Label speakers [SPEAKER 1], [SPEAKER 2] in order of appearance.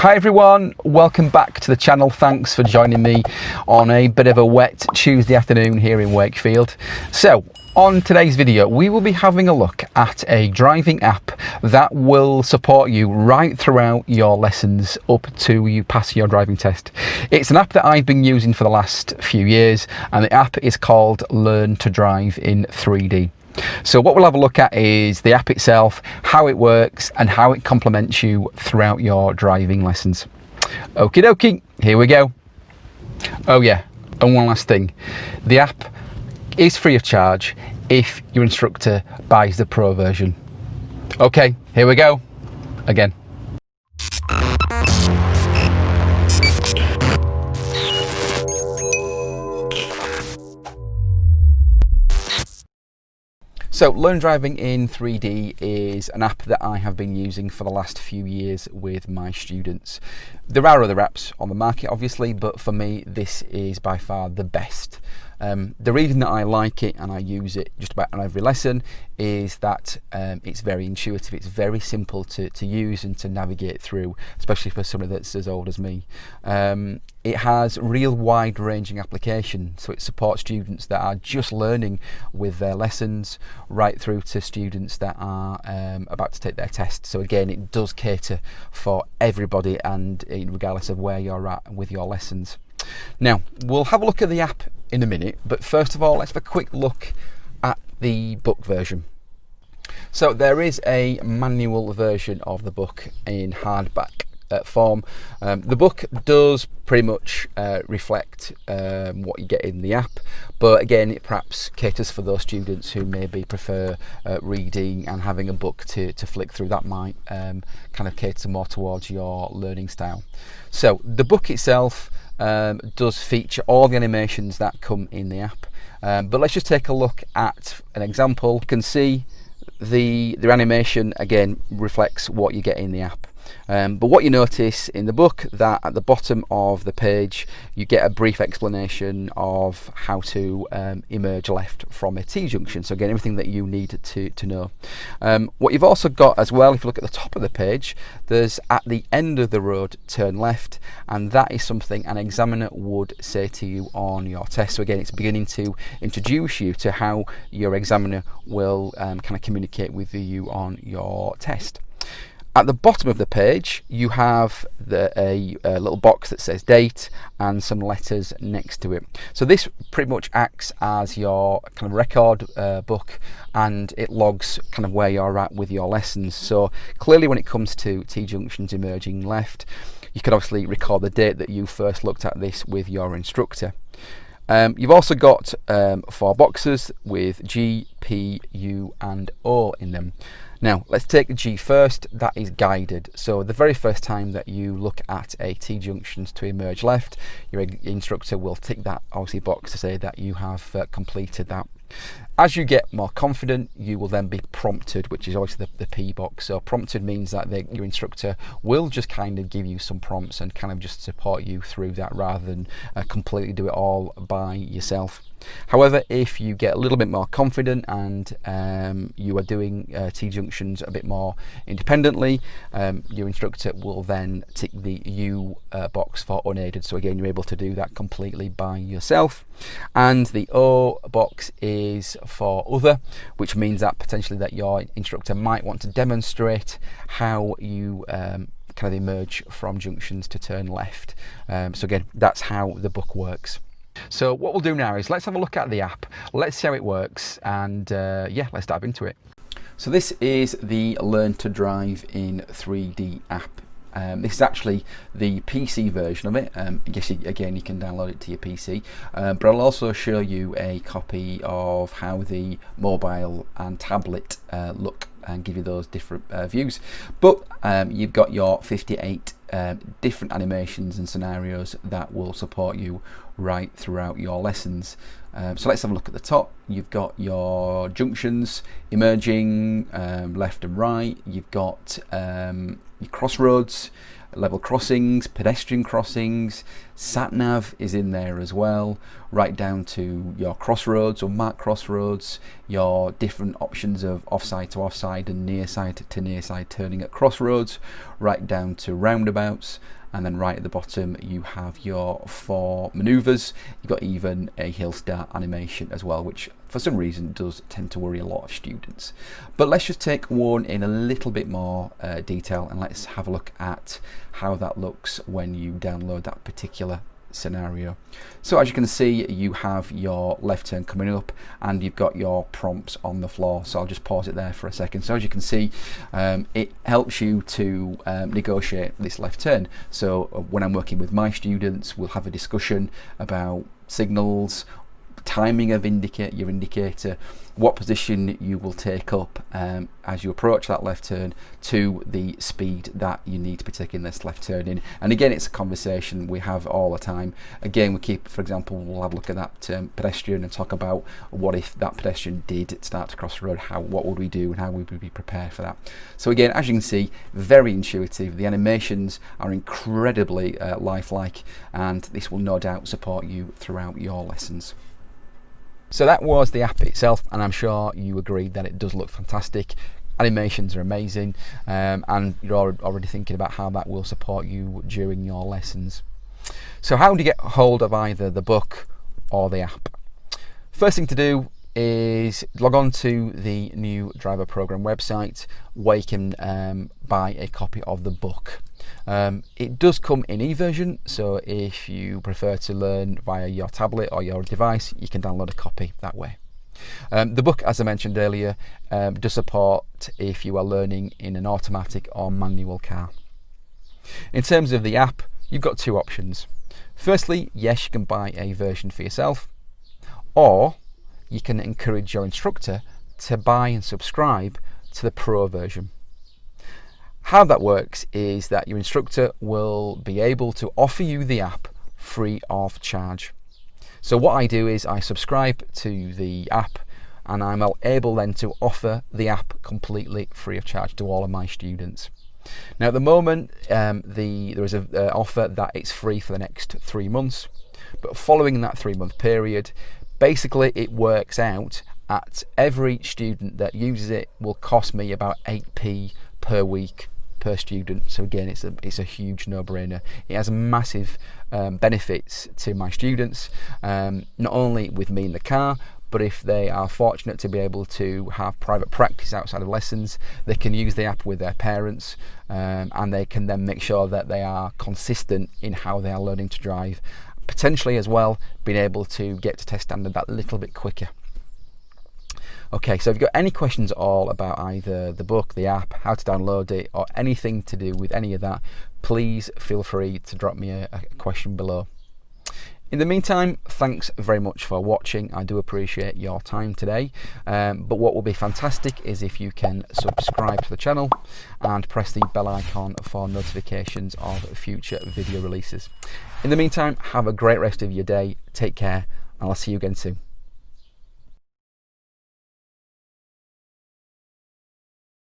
[SPEAKER 1] Hi everyone, welcome back to the channel. Thanks for joining me on a bit of a wet Tuesday afternoon here in Wakefield. So on today's video we will be having a look at a driving app that will support you right throughout your lessons up to you pass your driving test. It's an app that I've been using for the last few years, and the app is called Learn to Drive in 3D. So what we'll have a look at is the app itself, how it works and how it complements you throughout your driving lessons. Okie dokie, here we go. Oh yeah, and one last thing. The app is free of charge if your instructor buys the pro version. Okay, here we go again. So Learn Driving in 3D is an app that I have been using for the last few years with my students. There are other apps on the market obviously, but for me this is by far the best. The reason that I like it and I use it just about on every lesson is that it's very intuitive, it's very simple to use and to navigate through, especially for somebody that's as old as me. It has real wide-ranging application, so it supports students that are just learning with their lessons right through to students that are about to take their test. So again, it does cater for everybody and regardless of where you're at with your lessons. Now, we'll have a look at the app in a minute, but first of all, let's have a quick look at the book version. So there is a manual version of the book in hardback form. The book does pretty much reflect what you get in the app, but again it perhaps caters for those students who maybe prefer reading, and having a book to flick through that might kind of cater more towards your learning style. So the book itself does feature all the animations that come in the app, but let's just take a look at an example. You can see the animation again reflects what you get in the app. But what you notice in the book, that at the bottom of the page you get a brief explanation of how to emerge left from a T-junction. So again, everything that you need to know. What you've also got as well, if you look at the top of the page, there's at the end of the road turn left, and that is something an examiner would say to you on your test. So again, it's beginning to introduce you to how your examiner will kind of communicate with you on your test. At the bottom of the page you have a little box that says date and some letters next to it. So this pretty much acts as your kind of record book, and it logs kind of where you're at with your lessons. So clearly when it comes to T-junctions emerging left, you can obviously record the date that you first looked at this with your instructor. You've also got 4 boxes with G, P, U and O in them. Now let's take G first. That is guided. So the very first time that you look at a T-junctions to emerge left, your instructor will tick that obviously box to say that you have completed that. As you get more confident, you will then be prompted, which is obviously the P box. So prompted means that your instructor will just kind of give you some prompts and kind of just support you through that, rather than completely do it all by yourself. However, if you get a little bit more confident and you are doing T-junctions a bit more independently, your instructor will then tick the U box for unaided. So again, you're able to do that completely by yourself. And the O box is for other, which means that potentially that your instructor might want to demonstrate how you kind of emerge from junctions to turn left. So again, that's how the book works. So what we'll do now is let's have a look at the app, let's see how it works, and yeah, let's dive into it. So this is the Learn to Drive in 3D app. This is actually the PC version of it. I guess again you can download it to your PC, but I'll also show you a copy of how the mobile and tablet look and give you those different views. But you've got your 58 different animations and scenarios that will support you right throughout your lessons. So let's have a look at the top. You've got your junctions emerging left and right. You've got your crossroads, level crossings, pedestrian crossings, sat-nav is in there as well, right down to your crossroads or marked crossroads, your different options of offside to offside and near side to near side turning at crossroads, right down to roundabouts. And then right at the bottom you have your 4 manoeuvres. You've got even a hill start animation as well, which for some reason does tend to worry a lot of students. But let's just take one in a little bit more detail, and let's have a look at how that looks when you download that particular scenario. So as you can see, you have your left turn coming up and you've got your prompts on the floor. So I'll just pause it there for a second. So as you can see, it helps you to negotiate this left turn. So when I'm working with my students, we'll have a discussion about signals, timing of your indicator, what position you will take up as you approach that left turn to the speed that you need to be taking this left turn in. And again, it's a conversation we have all the time. Again, we keep, for example, we'll have a look at that pedestrian and talk about what if that pedestrian did start to cross the road, what would we do and how would we be prepared for that. So again, as you can see, very intuitive. The animations are incredibly lifelike, and this will no doubt support you throughout your lessons. So that was the app itself, and I'm sure you agreed that it does look fantastic. Animations are amazing, and you're already thinking about how that will support you during your lessons. So how do you get hold of either the book or the app? First thing to do is log on to the new driver program website where you can buy a copy of the book. It does come in e-version, so if you prefer to learn via your tablet or your device, you can download a copy that way. The book, as I mentioned earlier, does support if you are learning in an automatic or manual car. In terms of the app, you've got 2 options. Firstly, yes, you can buy a version for yourself, or you can encourage your instructor to buy and subscribe to the Pro version. How that works is that your instructor will be able to offer you the app free of charge. So what I do is I subscribe to the app, and I'm able then to offer the app completely free of charge to all of my students. Now at the moment there is an offer that it's free for the next 3 months, but following that 3-month period, basically it works out at every student that uses it will cost me about 8p per week per student. So again, it's a huge no-brainer. It has massive benefits to my students, not only with me in the car, but if they are fortunate to be able to have private practice outside of lessons, they can use the app with their parents, and they can then make sure that they are consistent in how they are learning to drive, potentially as well being able to get to test standard that little bit quicker. Okay, so if you've got any questions at all about either the book, the app, how to download it, or anything to do with any of that, please feel free to drop me a question below. In the meantime, thanks very much for watching. I do appreciate your time today, but what will be fantastic is if you can subscribe to the channel and press the bell icon for notifications of future video releases. In the meantime, have a great rest of your day, take care, and I'll see you again soon.